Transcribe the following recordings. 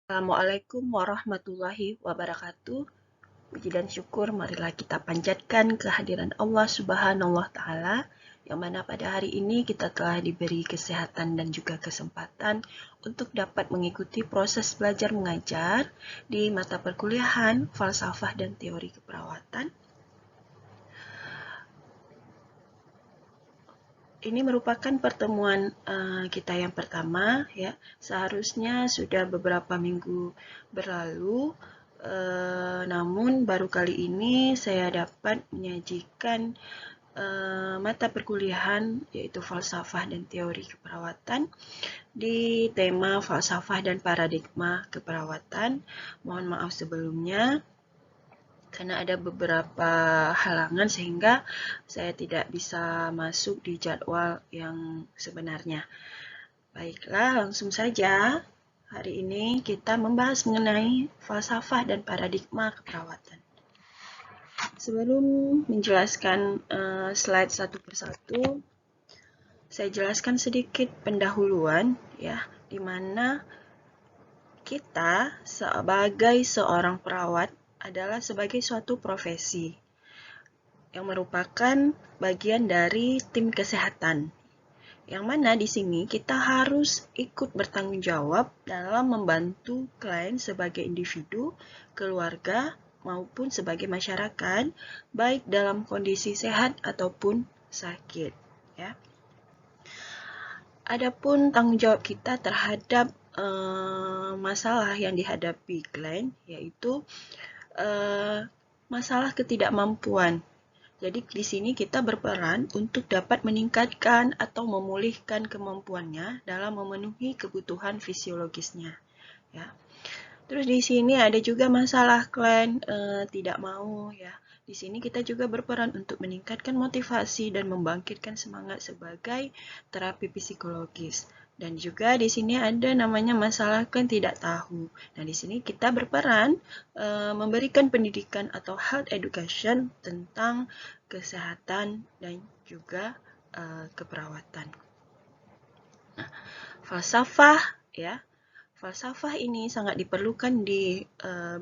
Assalamualaikum warahmatullahi wabarakatuh. Puji dan syukur marilah kita panjatkan kehadiran Allah Subhanahu wa Ta'ala, yang mana pada hari ini kita telah diberi kesehatan dan juga kesempatan untuk dapat mengikuti proses belajar mengajar di mata perkuliahan falsafah dan teori keperawatan. Ini merupakan pertemuan kita yang pertama, ya. Seharusnya sudah beberapa minggu berlalu, namun baru kali ini saya dapat menyajikan mata perkuliahan yaitu falsafah dan teori keperawatan di tema falsafah dan paradigma keperawatan. Mohon maaf sebelumnya karena ada beberapa halangan sehingga saya tidak bisa masuk di jadwal yang sebenarnya. Baiklah, langsung saja. Hari ini kita membahas mengenai falsafah dan paradigma keperawatan. Sebelum menjelaskan slide satu persatu, saya jelaskan sedikit pendahuluan, ya, di mana kita sebagai seorang perawat adalah sebagai suatu profesi yang merupakan bagian dari tim kesehatan. Yang mana di sini kita harus ikut bertanggung jawab dalam membantu klien sebagai individu, keluarga, maupun sebagai masyarakat, baik dalam kondisi sehat ataupun sakit. Ya. Adapun tanggung jawab kita terhadap masalah yang dihadapi klien, yaitu masalah ketidakmampuan. Jadi di sini kita berperan untuk dapat meningkatkan atau memulihkan kemampuannya dalam memenuhi kebutuhan fisiologisnya. Ya. Terus di sini ada juga masalah klien tidak mau, ya. Di sini kita juga berperan untuk meningkatkan motivasi dan membangkitkan semangat sebagai terapi psikologis. Dan juga di sini ada namanya masalah klien tidak tahu. Nah, di sini kita berperan memberikan pendidikan atau health education tentang kesehatan dan juga keperawatan. Nah, falsafah, ya. Falsafah ini sangat diperlukan di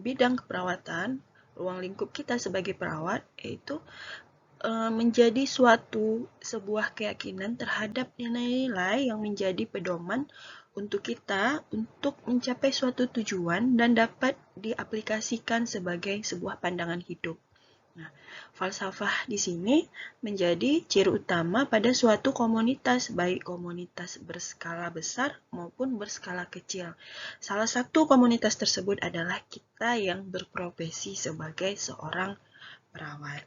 bidang keperawatan. Ruang lingkup kita sebagai perawat yaitu menjadi sebuah keyakinan terhadap nilai-nilai yang menjadi pedoman untuk kita untuk mencapai suatu tujuan dan dapat diaplikasikan sebagai sebuah pandangan hidup. Nah, falsafah di sini menjadi ciri utama pada suatu komunitas, baik komunitas berskala besar maupun berskala kecil. Salah satu komunitas tersebut adalah kita yang berprofesi sebagai seorang perawat.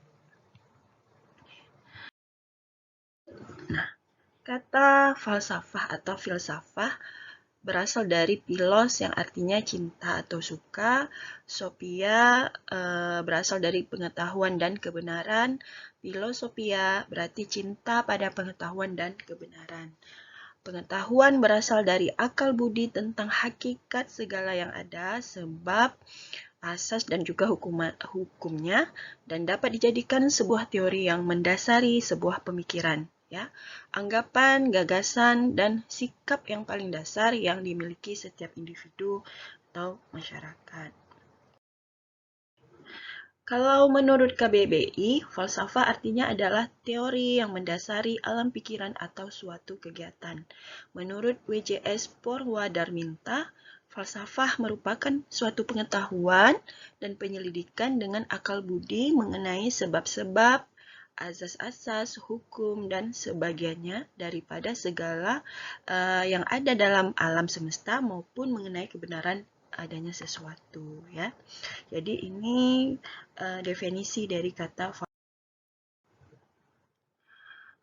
Nah, kata falsafah atau filsafah berasal dari philos yang artinya cinta atau suka, sophia berasal dari pengetahuan dan kebenaran, philosophia berarti cinta pada pengetahuan dan kebenaran. Pengetahuan berasal dari akal budi tentang hakikat segala yang ada, sebab, asas dan juga hukumnya, dan dapat dijadikan sebuah teori yang mendasari sebuah pemikiran. Ya, anggapan, gagasan, dan sikap yang paling dasar yang dimiliki setiap individu atau masyarakat. Kalau menurut KBBI, falsafah artinya adalah teori yang mendasari alam pikiran atau suatu kegiatan. Menurut WJS Purwadarminta, falsafah merupakan suatu pengetahuan dan penyelidikan dengan akal budi mengenai sebab-sebab, asas-asas, hukum, dan sebagainya daripada segala yang ada dalam alam semesta maupun mengenai kebenaran adanya sesuatu, ya. Jadi ini definisi dari kata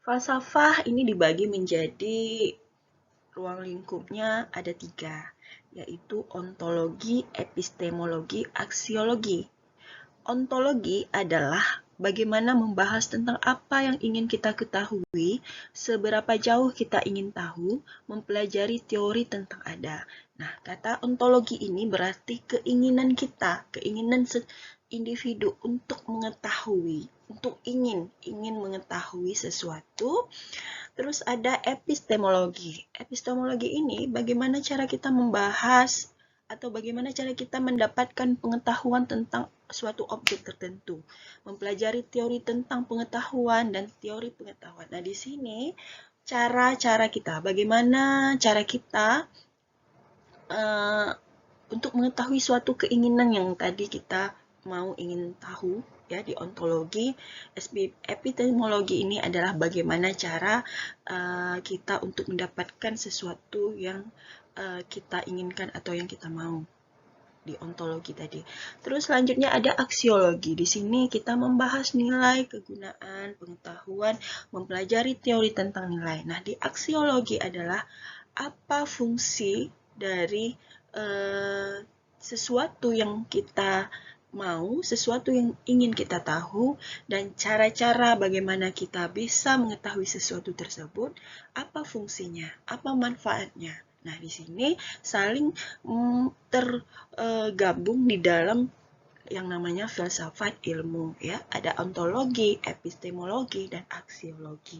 falsafah ini dibagi menjadi ruang lingkupnya ada 3, yaitu ontologi, epistemologi, aksiologi. Ontologi adalah bagaimana membahas tentang apa yang ingin kita ketahui, seberapa jauh kita ingin tahu, mempelajari teori tentang ada. Nah, kata ontologi ini berarti keinginan kita, keinginan individu untuk mengetahui, untuk ingin mengetahui sesuatu. Terus ada epistemologi. Epistemologi ini bagaimana cara kita membahas atau bagaimana cara kita mendapatkan pengetahuan tentang suatu objek tertentu, mempelajari teori tentang pengetahuan dan teori pengetahuan. Nah, di sini cara-cara kita, bagaimana cara kita untuk mengetahui suatu keinginan yang tadi kita ingin tahu, ya, di ontologi. Epistemologi ini adalah bagaimana cara kita untuk mendapatkan sesuatu yang kita inginkan atau yang kita mau di ontologi tadi. Terus selanjutnya ada aksiologi. Di sini kita membahas nilai, kegunaan, pengetahuan, mempelajari teori tentang nilai. Nah, di aksiologi adalah apa fungsi dari sesuatu yang kita mau, sesuatu yang ingin kita tahu, dan cara-cara bagaimana kita bisa mengetahui sesuatu tersebut, apa fungsinya, apa manfaatnya. Nah, di sini saling tergabung di dalam yang namanya filsafat ilmu, ya. Ada ontologi, epistemologi, dan aksiologi.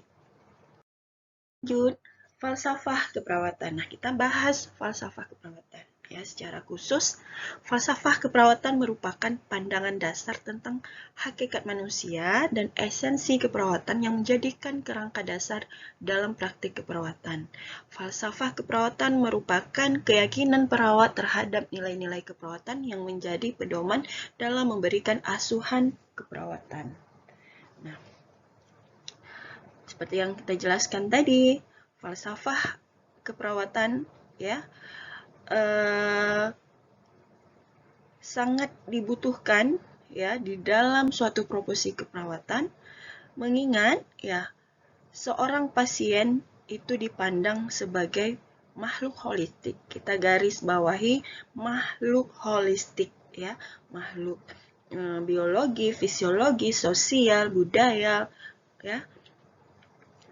Lanjut, falsafah keperawatan. Nah, kita bahas falsafah keperawatan. Ya, secara khusus, falsafah keperawatan merupakan pandangan dasar tentang hakikat manusia dan esensi keperawatan yang menjadikan kerangka dasar dalam praktik keperawatan. Falsafah keperawatan merupakan keyakinan perawat terhadap nilai-nilai keperawatan yang menjadi pedoman dalam memberikan asuhan keperawatan. Nah, seperti yang kita jelaskan tadi, falsafah keperawatan, ya, sangat dibutuhkan, ya, di dalam suatu profesi keperawatan, mengingat, ya, seorang pasien itu dipandang sebagai makhluk holistik. Kita garis bawahi makhluk holistik, ya, makhluk biologi, fisiologi, sosial, budaya, ya,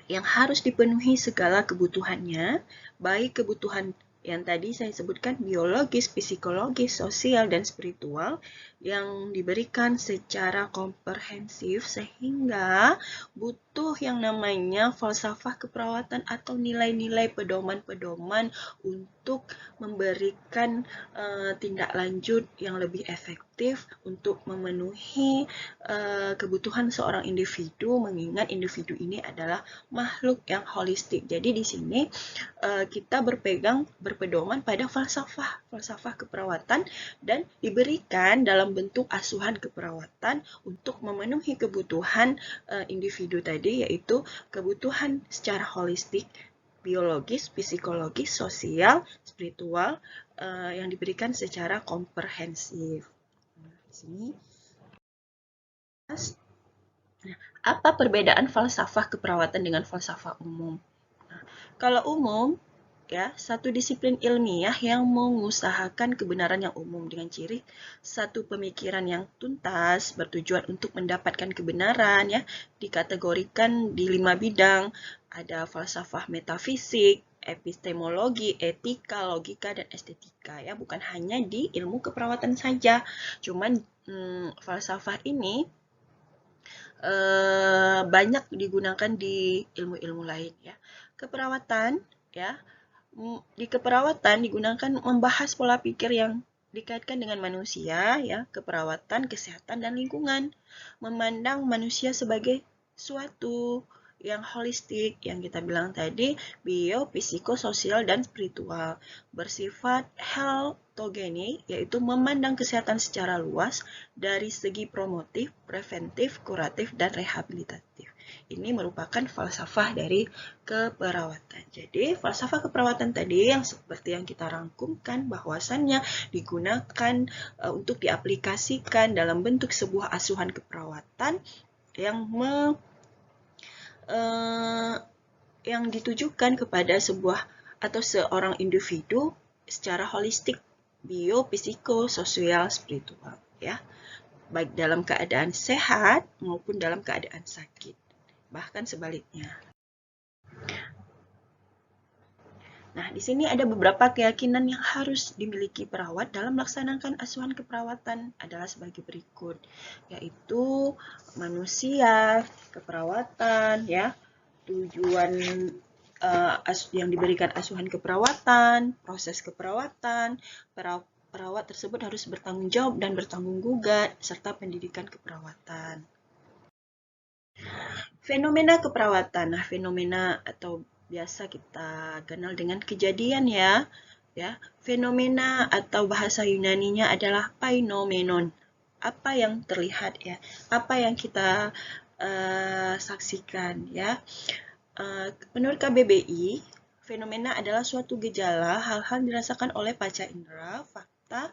yang harus dipenuhi segala kebutuhannya, baik kebutuhan yang tadi saya sebutkan biologis, psikologis, sosial, dan spiritual yang diberikan secara komprehensif sehingga butuh yang namanya falsafah keperawatan atau nilai-nilai pedoman-pedoman untuk memberikan tindak lanjut yang lebih efektif untuk memenuhi kebutuhan seorang individu, mengingat individu ini adalah makhluk yang holistik. Jadi di sini kita berpedoman pada falsafah keperawatan dan diberikan dalam bentuk asuhan keperawatan untuk memenuhi kebutuhan individu tadi, yaitu kebutuhan secara holistik, biologis, psikologis, sosial, spiritual yang diberikan secara komprehensif. Di sini apa perbedaan falsafah keperawatan dengan falsafah umum? Nah, kalau umum, ya, satu disiplin ilmiah yang mengusahakan kebenaran yang umum dengan ciri satu pemikiran yang tuntas bertujuan untuk mendapatkan kebenaran, ya, dikategorikan di 5 bidang. Ada falsafah metafisik, epistemologi, etika, logika, dan estetika, ya, bukan hanya di ilmu keperawatan saja. Cuman falsafah ini banyak digunakan di ilmu-ilmu lain, ya. Keperawatan, ya, di keperawatan digunakan membahas pola pikir yang dikaitkan dengan manusia, ya, keperawatan, kesehatan, dan lingkungan, memandang manusia sebagai suatu yang holistik, yang kita bilang tadi, bio, psikososial, dan spiritual, bersifat healthogenik, yaitu memandang kesehatan secara luas dari segi promotif, preventif, kuratif, dan rehabilitatif. Ini merupakan falsafah dari keperawatan. Jadi, falsafah keperawatan tadi yang seperti yang kita rangkumkan bahwasannya digunakan untuk diaplikasikan dalam bentuk sebuah asuhan keperawatan yang ditujukan kepada sebuah atau seorang individu secara holistik, bio, psiko, sosial, spiritual, ya, baik dalam keadaan sehat maupun dalam keadaan sakit, bahkan sebaliknya. Nah, di sini ada beberapa keyakinan yang harus dimiliki perawat dalam melaksanakan asuhan keperawatan adalah sebagai berikut, yaitu manusia, keperawatan, ya, tujuan yang diberikan asuhan keperawatan, proses keperawatan, perawat tersebut harus bertanggung jawab dan bertanggung gugat, serta pendidikan keperawatan. Fenomena keperawatan. Nah, fenomena atau biasa kita kenal dengan kejadian ya. Fenomena atau bahasa Yunaninya adalah painomenon. Apa yang terlihat ya, apa yang kita saksikan ya. Menurut KBBI, fenomena adalah suatu gejala hal-hal dirasakan oleh panca indera, fakta,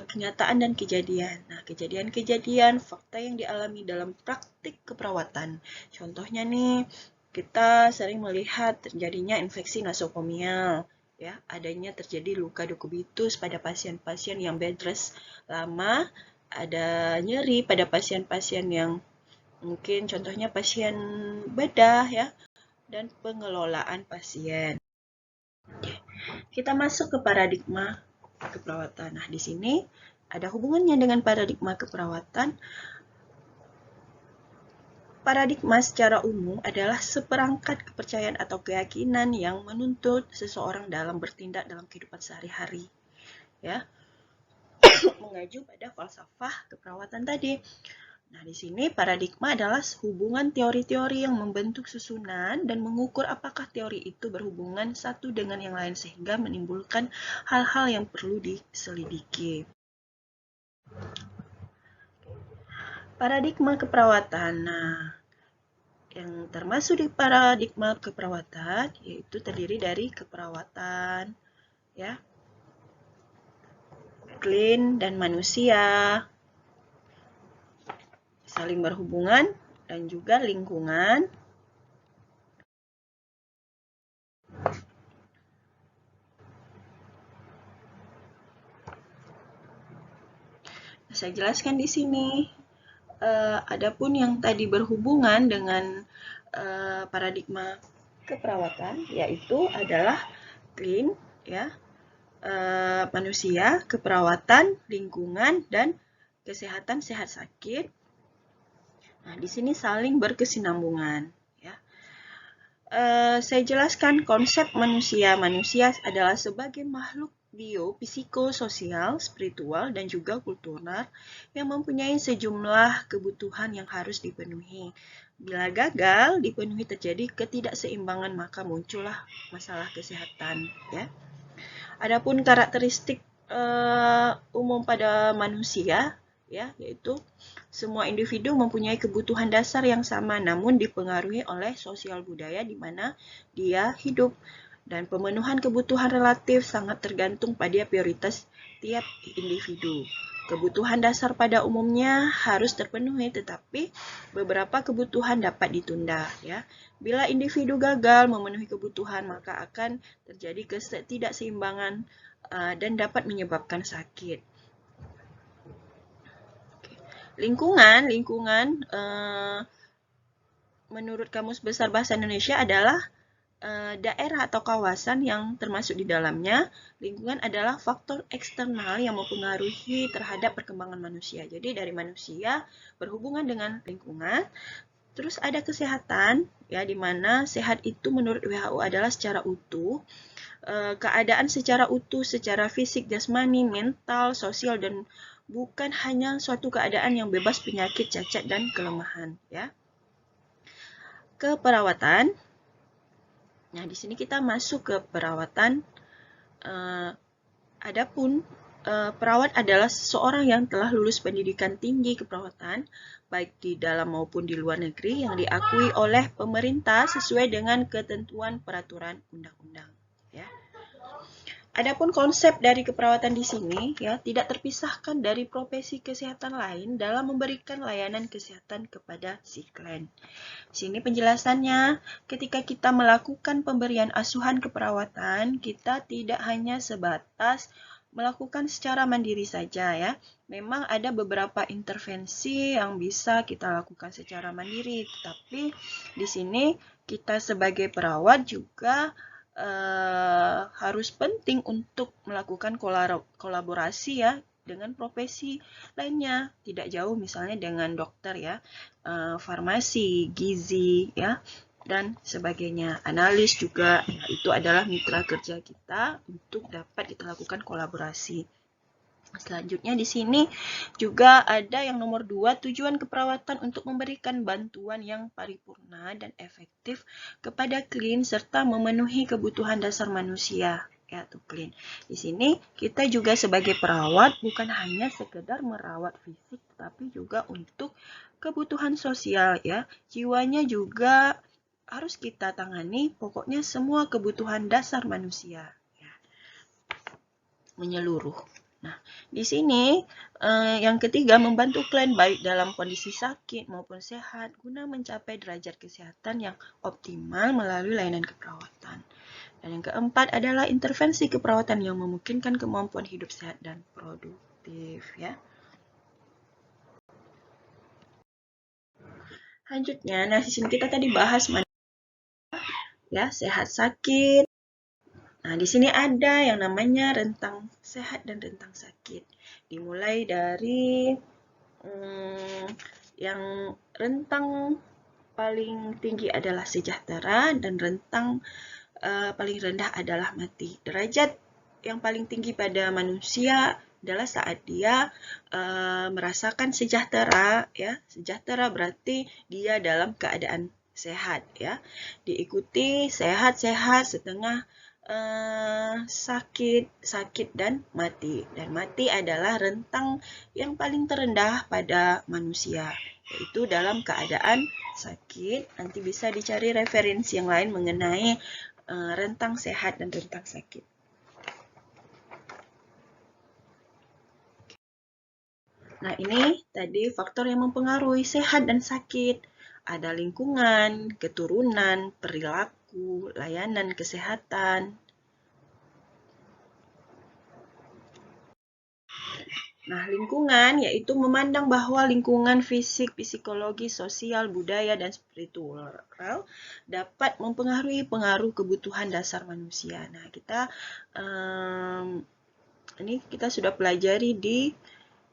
kenyataan dan kejadian. Nah, kejadian-kejadian, fakta yang dialami dalam praktik keperawatan. Contohnya nih, kita sering melihat terjadinya infeksi nosokomial, ya, adanya terjadi luka dekubitus pada pasien-pasien yang bed rest lama, ada nyeri pada pasien-pasien yang mungkin contohnya pasien bedah ya, dan pengelolaan pasien. Kita masuk ke paradigma keperawatan. Nah, di sini ada hubungannya dengan paradigma keperawatan. Paradigma secara umum adalah seperangkat kepercayaan atau keyakinan yang menuntut seseorang dalam bertindak dalam kehidupan sehari-hari. Ya, mengacu pada falsafah keperawatan tadi. Nah, di sini paradigma adalah hubungan teori-teori yang membentuk susunan dan mengukur apakah teori itu berhubungan satu dengan yang lain sehingga menimbulkan hal-hal yang perlu diselidiki. Paradigma keperawatan. Nah, yang termasuk di paradigma keperawatan yaitu terdiri dari keperawatan, ya, klin dan manusia, saling berhubungan, dan juga lingkungan. Saya jelaskan di sini. Adapun yang tadi berhubungan dengan paradigma keperawatan, yaitu adalah klin, ya, manusia, keperawatan, lingkungan, dan kesehatan sehat sakit. Nah, di sini saling berkesinambungan. Ya. Saya jelaskan konsep manusia. Manusia adalah sebagai makhluk bio-psikososial, spiritual, dan juga kultural yang mempunyai sejumlah kebutuhan yang harus dipenuhi. Bila gagal dipenuhi terjadi ketidakseimbangan, maka muncullah masalah kesehatan. Ya. Adapun karakteristik umum pada manusia, ya, yaitu semua individu mempunyai kebutuhan dasar yang sama namun dipengaruhi oleh sosial budaya di mana dia hidup, dan pemenuhan kebutuhan relatif sangat tergantung pada prioritas tiap individu. Kebutuhan dasar pada umumnya harus terpenuhi, tetapi beberapa kebutuhan dapat ditunda. Ya. Bila individu gagal memenuhi kebutuhan, maka akan terjadi ketidakseimbangan dan dapat menyebabkan sakit. Lingkungan menurut Kamus Besar Bahasa Indonesia adalah daerah atau kawasan yang termasuk di dalamnya. Lingkungan adalah faktor eksternal yang mempengaruhi terhadap perkembangan manusia. Jadi dari manusia berhubungan dengan lingkungan. Terus ada kesehatan, ya, di mana sehat itu menurut WHO adalah secara utuh, keadaan secara utuh, secara fisik, jasmani, mental, sosial, dan bukan hanya suatu keadaan yang bebas penyakit, cacat, dan kelemahan. Ya. Keperawatan. Nah, di sini kita masuk ke perawatan. Adapun perawat adalah seseorang yang telah lulus pendidikan tinggi keperawatan, baik di dalam maupun di luar negeri, yang diakui oleh pemerintah sesuai dengan ketentuan peraturan undang-undang. Ya. Adapun konsep dari keperawatan di sini, ya, tidak terpisahkan dari profesi kesehatan lain dalam memberikan layanan kesehatan kepada si klien. Sini penjelasannya, ketika kita melakukan pemberian asuhan keperawatan, kita tidak hanya sebatas melakukan secara mandiri saja, ya. Memang ada beberapa intervensi yang bisa kita lakukan secara mandiri, tetapi di sini kita sebagai perawat juga harus penting untuk melakukan kolaborasi, ya, dengan profesi lainnya. Tidak jauh misalnya dengan dokter, ya, farmasi, gizi, ya, dan sebagainya. Analis juga, ya, itu adalah mitra kerja kita untuk dapat kita lakukan kolaborasi. Selanjutnya di sini juga ada yang nomor 2, tujuan keperawatan untuk memberikan bantuan yang paripurna dan efektif kepada klien serta memenuhi kebutuhan dasar manusia. Ya, tuh klien. Di sini kita juga sebagai perawat bukan hanya sekedar merawat fisik, tapi juga untuk kebutuhan sosial ya. Jiwanya juga harus kita tangani, pokoknya semua kebutuhan dasar manusia ya, menyeluruh. Nah, di sini yang ketiga, membantu klien baik dalam kondisi sakit maupun sehat guna mencapai derajat kesehatan yang optimal melalui layanan keperawatan. Dan yang keempat adalah intervensi keperawatan yang memungkinkan kemampuan hidup sehat dan produktif ya. Selanjutnya, nah di sini kita tadi bahas ya, sehat sakit. Nah, di sini ada yang namanya rentang sehat dan rentang sakit. Dimulai dari yang rentang paling tinggi adalah sejahtera dan rentang paling rendah adalah mati. Derajat yang paling tinggi pada manusia adalah saat dia merasakan sejahtera ya. Sejahtera berarti dia dalam keadaan sehat ya. Diikuti sehat-sehat, setengah sakit dan mati. Dan mati adalah rentang yang paling terendah pada manusia, yaitu dalam keadaan sakit. Nanti bisa dicari referensi yang lain mengenai rentang sehat dan rentang sakit. Nah, ini tadi faktor yang mempengaruhi sehat dan sakit. Ada lingkungan, keturunan, perilaku, layanan kesehatan. Nah, lingkungan yaitu memandang bahwa lingkungan fisik, psikologi, sosial, budaya, dan spiritual dapat mempengaruhi pengaruh kebutuhan dasar manusia. Nah, ini kita sudah pelajari di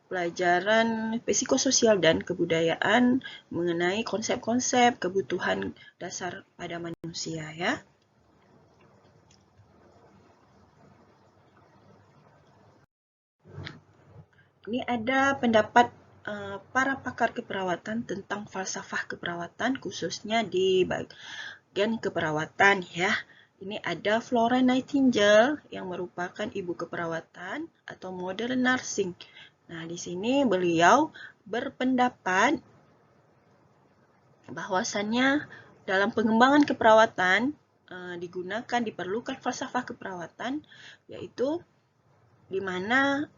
pelajaran psikososial dan kebudayaan mengenai konsep-konsep kebutuhan dasar pada manusia ya. Ini ada pendapat para pakar keperawatan tentang falsafah keperawatan, khususnya di bagian keperawatan ya. Ini ada Florence Nightingale yang merupakan ibu keperawatan atau modern nursing. Nah, di sini beliau berpendapat bahwasannya dalam pengembangan keperawatan diperlukan falsafah keperawatan, yaitu di mana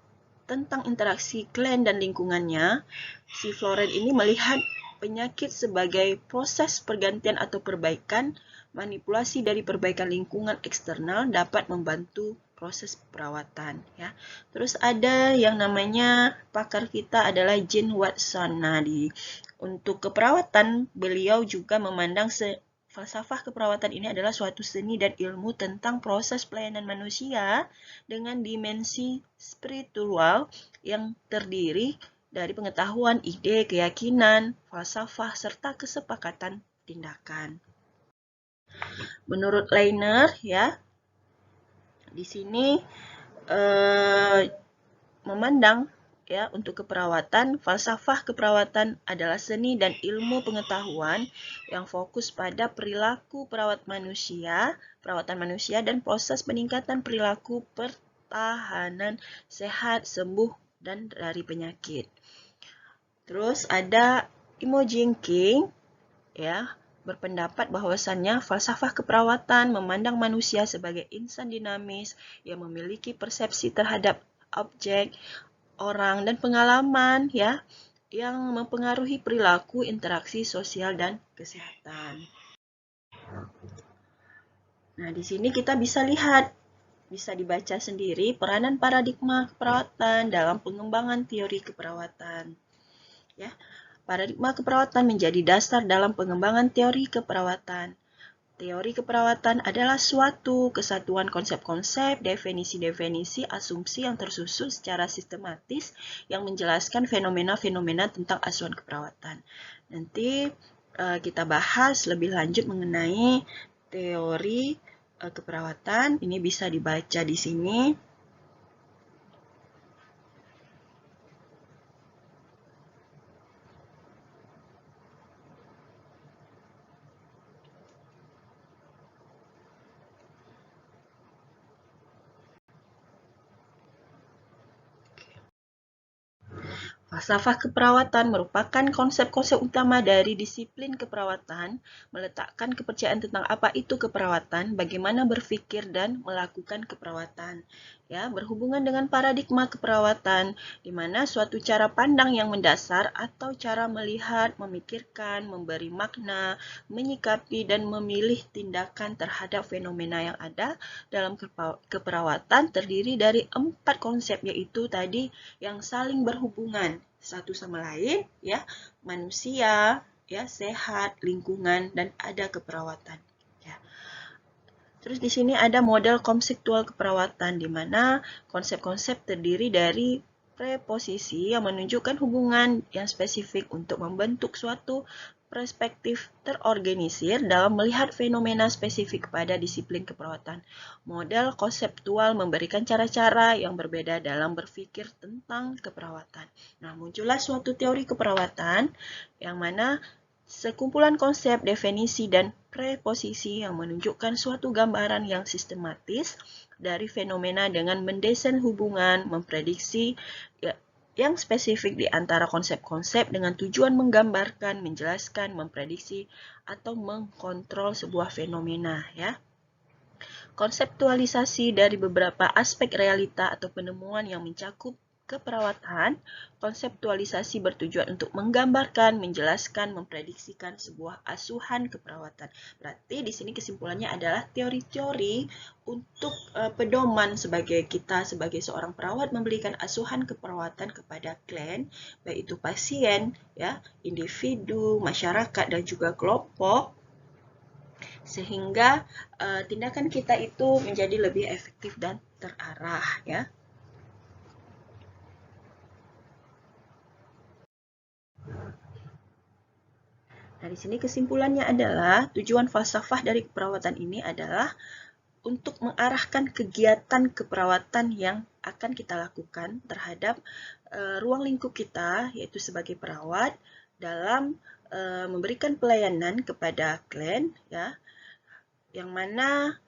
tentang interaksi klien dan lingkungannya, si Florence ini melihat penyakit sebagai proses pergantian atau perbaikan. Manipulasi dari perbaikan lingkungan eksternal dapat membantu proses perawatan ya. Terus ada yang namanya pakar kita adalah Jane Watson. Nah, untuk keperawatan beliau juga memandang falsafah keperawatan ini adalah suatu seni dan ilmu tentang proses pelayanan manusia dengan dimensi spiritual yang terdiri dari pengetahuan, ide, keyakinan, falsafah, serta kesepakatan tindakan. Menurut Leiner ya, di sini memandang ya untuk keperawatan, falsafah keperawatan adalah seni dan ilmu pengetahuan yang fokus pada perilaku perawatan manusia dan proses peningkatan perilaku pertahanan sehat, sembuh dan dari penyakit. Terus ada Imogen King ya, berpendapat bahwasannya falsafah keperawatan memandang manusia sebagai insan dinamis yang memiliki persepsi terhadap objek, orang, dan pengalaman ya yang mempengaruhi perilaku, interaksi sosial, dan kesehatan. Nah, di sini kita bisa lihat, bisa dibaca sendiri peranan paradigma keperawatan dalam pengembangan teori keperawatan. Ya, paradigma keperawatan menjadi dasar dalam pengembangan teori keperawatan. Teori keperawatan adalah suatu kesatuan konsep-konsep, definisi-definisi, asumsi yang tersusun secara sistematis yang menjelaskan fenomena-fenomena tentang asuhan keperawatan. Nanti kita bahas lebih lanjut mengenai teori keperawatan. Ini bisa dibaca di sini. Falsafah keperawatan merupakan konsep-konsep utama dari disiplin keperawatan, meletakkan kepercayaan tentang apa itu keperawatan, bagaimana berpikir dan melakukan keperawatan. Ya, berhubungan dengan paradigma keperawatan, di mana suatu cara pandang yang mendasar atau cara melihat, memikirkan, memberi makna, menyikapi, dan memilih tindakan terhadap fenomena yang ada dalam keperawatan terdiri dari 4 konsep, yaitu tadi yang saling berhubungan satu sama lain, ya, manusia, ya, sehat, lingkungan, dan ada keperawatan. Ya. Terus di sini ada model konseptual keperawatan, di mana konsep-konsep terdiri dari preposisi yang menunjukkan hubungan yang spesifik untuk membentuk suatu perspektif terorganisir dalam melihat fenomena spesifik pada disiplin keperawatan. Model konseptual memberikan cara-cara yang berbeda dalam berpikir tentang keperawatan. Nah, muncullah suatu teori keperawatan yang mana sekumpulan konsep, definisi, dan preposisi yang menunjukkan suatu gambaran yang sistematis dari fenomena dengan mendesain hubungan, memprediksi yang spesifik di antara konsep-konsep dengan tujuan menggambarkan, menjelaskan, memprediksi, atau mengkontrol sebuah fenomena. Ya. Konseptualisasi dari beberapa aspek realita atau penemuan yang mencakup keperawatan, konseptualisasi bertujuan untuk menggambarkan, menjelaskan, memprediksikan sebuah asuhan keperawatan. Berarti di sini kesimpulannya adalah teori-teori untuk pedoman sebagai kita sebagai seorang perawat memberikan asuhan keperawatan kepada klien, baik itu pasien, ya, individu, masyarakat, dan juga kelompok, sehingga tindakan kita itu menjadi lebih efektif dan terarah, ya. Nah, di sini kesimpulannya adalah tujuan falsafah dari keperawatan ini adalah untuk mengarahkan kegiatan keperawatan yang akan kita lakukan terhadap ruang lingkup kita, yaitu sebagai perawat, dalam memberikan pelayanan kepada klien, ya, yang mana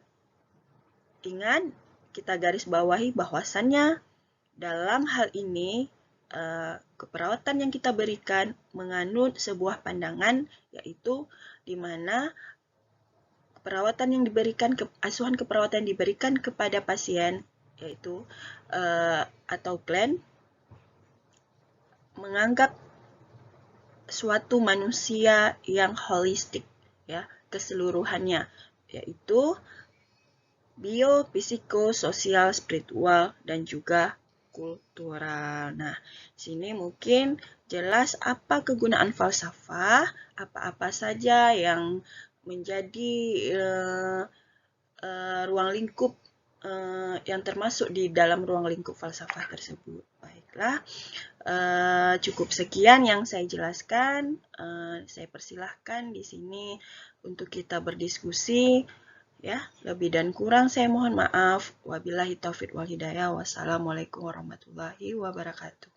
ingat kita garis bawahi bahwasannya dalam hal ini keperawatan yang kita berikan menganut sebuah pandangan, yaitu di mana perawatan yang diberikan, asuhan keperawatan yang diberikan kepada pasien, yaitu atau klien, menganggap suatu manusia yang holistik, ya, keseluruhannya, yaitu bio, psiko, sosial, spiritual, dan juga kultural. Nah, sini mungkin jelas apa kegunaan falsafah, apa-apa saja yang menjadi ruang lingkup yang termasuk di dalam ruang lingkup falsafah tersebut. Baiklah, cukup sekian yang saya jelaskan. Saya persilahkan di sini untuk kita berdiskusi. Ya, lebih dan kurang saya mohon maaf. Wabillahi taufiq wal hidayah. Wassalamualaikum warahmatullahi wabarakatuh.